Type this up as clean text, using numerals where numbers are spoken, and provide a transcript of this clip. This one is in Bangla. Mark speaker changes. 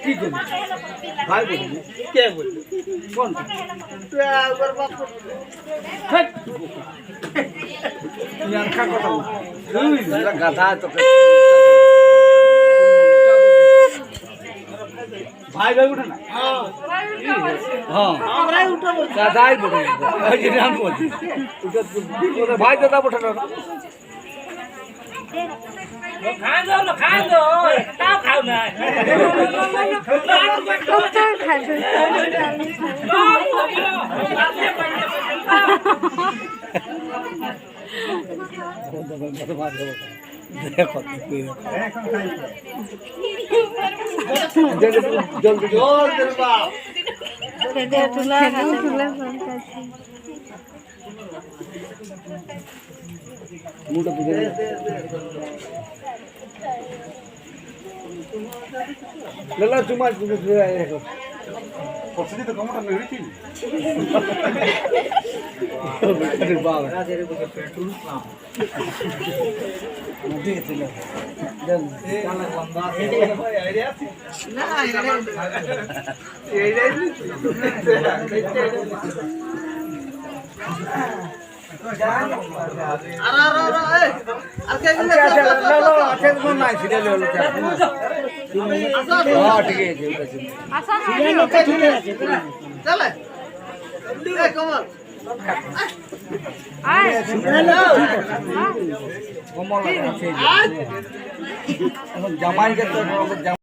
Speaker 1: কি করবি ভাই বলবি কে বলবি কোন গাধা তোকে ভাই ভাই উঠে না হ্যাঁ গাধাই বটে ভাই দাদা বটে না
Speaker 2: খাই দো তাও খাও না
Speaker 1: Lala cuma
Speaker 3: Porsi itu kamu tak ngerti.
Speaker 1: Aduh bawa. Nanti itu lah. Dan kalau lambat. Nah, জামাই